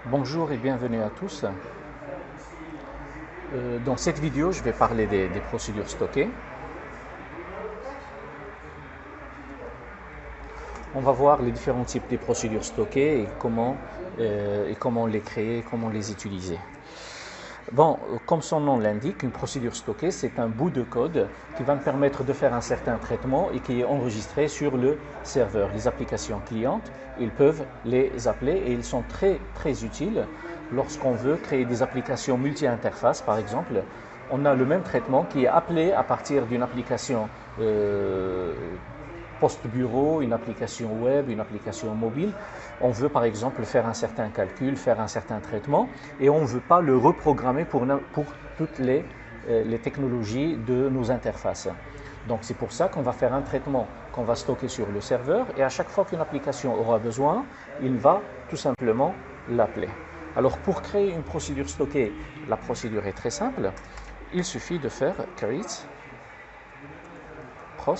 Bonjour et bienvenue à tous. Dans cette vidéo, je vais parler des procédures stockées. On va voir les différents types de procédures stockées et comment les créer, comment les utiliser. Bon, comme son nom l'indique, une procédure stockée, c'est un bout de code qui va me permettre de faire un certain traitement et qui est enregistré sur le serveur. Les applications clientes, ils peuvent les appeler et ils sont très utiles lorsqu'on veut créer des applications multi-interfaces, par exemple. On a le même traitement qui est appelé à partir d'une application post-bureau, une application web, une application mobile. On veut par exemple faire un certain calcul, faire un certain traitement et on ne veut pas le reprogrammer pour toutes les technologies de nos interfaces. Donc c'est pour ça qu'on va faire un traitement qu'on va stocker sur le serveur et à chaque fois qu'une application aura besoin, il va tout simplement l'appeler. Alors pour créer une procédure stockée, la procédure est très simple. Il suffit de faire create proc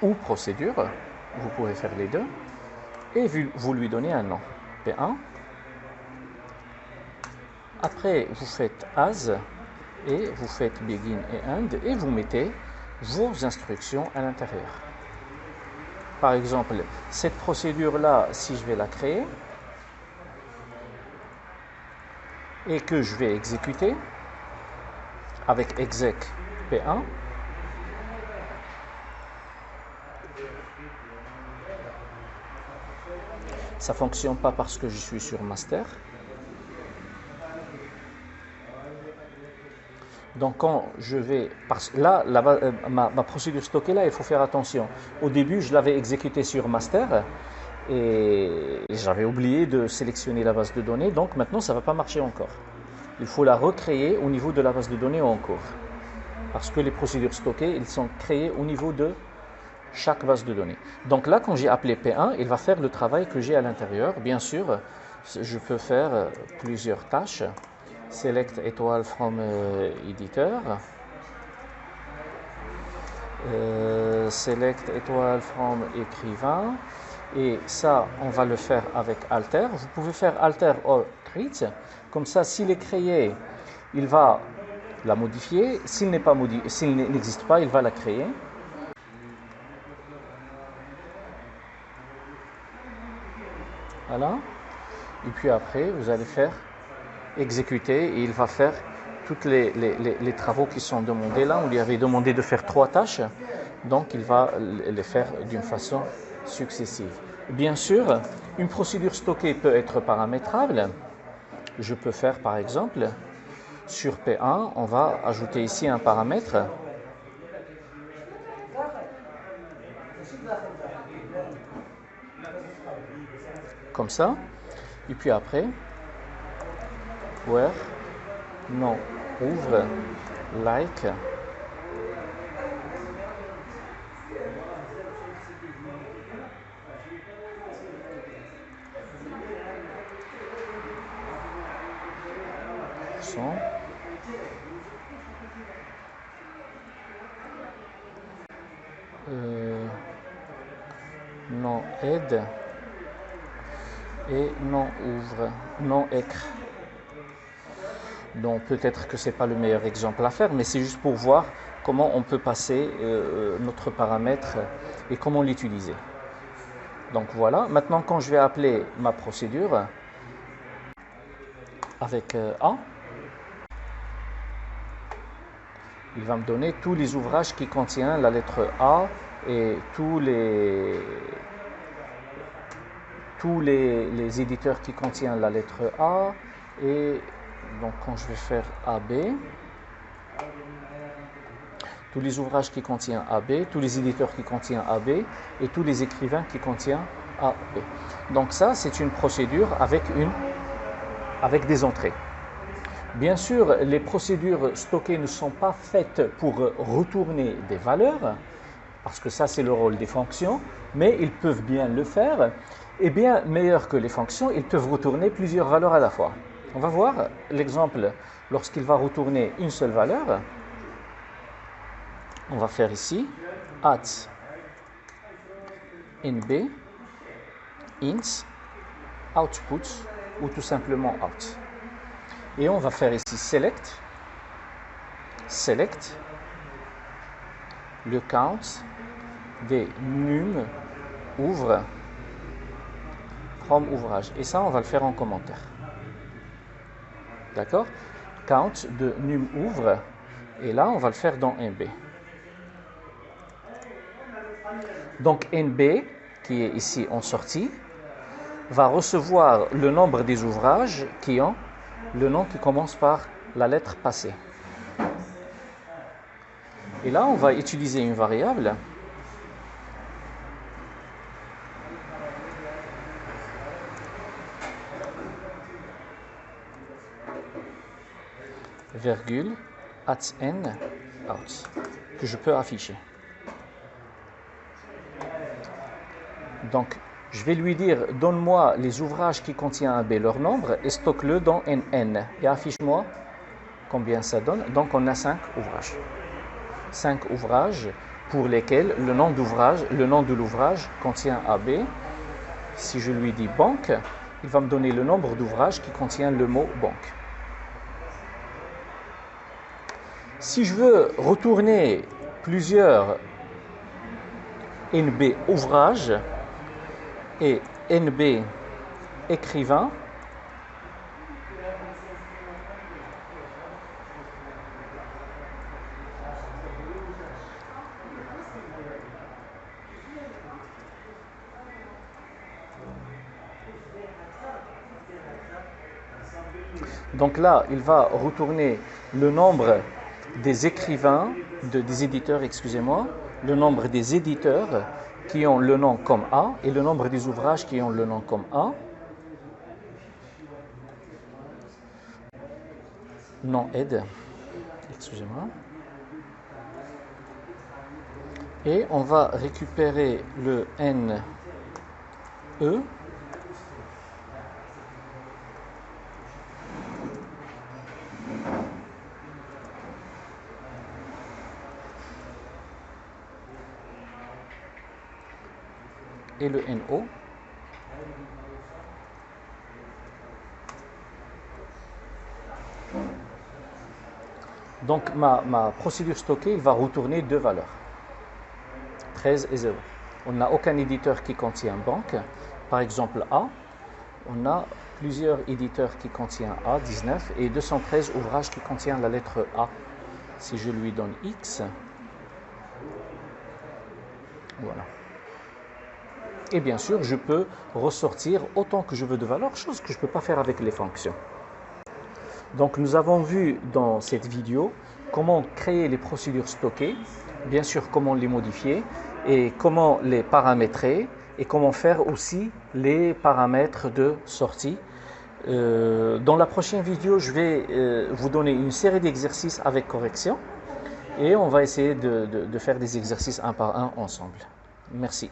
ou procédure, vous pouvez faire les deux, et vous lui donnez un nom, P1. Après, vous faites as et vous faites begin et end et vous mettez vos instructions à l'intérieur. Par exemple, cette procédure-là, si je vais la créer et que je vais exécuter avec exec P1, ça ne fonctionne pas parce que je suis sur master. Donc quand je vais, là, ma procédure stockée là, il faut faire attention. Au début, je l'avais exécutée sur master et j'avais oublié de sélectionner la base de données. Donc maintenant, ça ne va pas marcher encore. Il faut la recréer au niveau de la base de données en cours. Parce que les procédures stockées, elles sont créées au niveau de chaque base de données. Donc là, quand j'ai appelé P1, il va faire le travail que j'ai à l'intérieur. Bien sûr, je peux faire plusieurs tâches. Select étoile from editor. Select étoile from écrivain. Et ça, on va le faire avec alter. Vous pouvez faire alter or create. Comme ça, s'il est créé, il va la modifier. S'il n'existe pas, il va la créer. Voilà. Et puis après, vous allez faire exécuter et il va faire tous les travaux qui sont demandés. Là, on lui avait demandé de faire 3 tâches, donc il va les faire d'une façon successive. Bien sûr, une procédure stockée peut être paramétrable. Je peux faire par exemple, sur P1, on va ajouter ici un paramètre. Comme ça. Et puis après, where, non, ouvre, like, son, non aide et non ouvre, non écrit. Donc peut-être que ce n'est pas le meilleur exemple à faire, mais c'est juste pour voir comment on peut passer notre paramètre et comment l'utiliser. Donc voilà, maintenant quand je vais appeler ma procédure avec A, il va me donner tous les ouvrages qui contiennent la lettre A et tous les éditeurs qui contiennent la lettre A. Et donc quand je vais faire AB, tous les ouvrages qui contiennent AB, tous les éditeurs qui contiennent AB et tous les écrivains qui contiennent AB. Donc ça, c'est une procédure avec des entrées. Bien sûr, les procédures stockées ne sont pas faites pour retourner des valeurs, parce que ça, c'est le rôle des fonctions, mais ils peuvent bien le faire. Et bien meilleur que les fonctions, ils peuvent retourner plusieurs valeurs à la fois. On va voir l'exemple lorsqu'il va retourner une seule valeur. On va faire ici at nb int output ou tout simplement out. Et on va faire ici select, le count des num ouvre from ouvrage. Et ça, on va le faire en commentaire. D'accord? Count de num ouvre. Et là, on va le faire dans NB. Donc NB, qui est ici en sortie, va recevoir le nombre des ouvrages qui ont le nom qui commence par la lettre passée. Et là, on va utiliser une variable virgule at n out que je peux afficher. Donc, je vais lui dire, donne-moi les ouvrages qui contiennent un B, leur nombre, et stocke-le dans NN. Et affiche-moi combien ça donne. Donc, on a 5 ouvrages. 5 ouvrages pour lesquels le nom de l'ouvrage contient AB. Si je lui dis banque, il va me donner le nombre d'ouvrages qui contient le mot banque. Si je veux retourner plusieurs NB ouvrages et NB écrivain, donc là, il va retourner le nombre des écrivains, des éditeurs, excusez-moi, le nombre des éditeurs qui ont le nom comme A et le nombre des ouvrages qui ont le nom comme A. Non aide, excusez-moi. Et on va récupérer le NE et le NO. Donc ma procédure stockée, il va retourner deux valeurs, 13 et 0. On n'a aucun éditeur qui contient banque. Par exemple A, on a plusieurs éditeurs qui contiennent A, 19, et 213 ouvrages qui contiennent la lettre A. Si je lui donne X, voilà. Et bien sûr, je peux ressortir autant que je veux de valeurs, chose que je ne peux pas faire avec les fonctions. Donc nous avons vu dans cette vidéo comment créer les procédures stockées, bien sûr comment les modifier et comment les paramétrer et comment faire aussi les paramètres de sortie. Dans la prochaine vidéo, je vais vous donner une série d'exercices avec correction et on va essayer de faire des exercices un par un ensemble. Merci.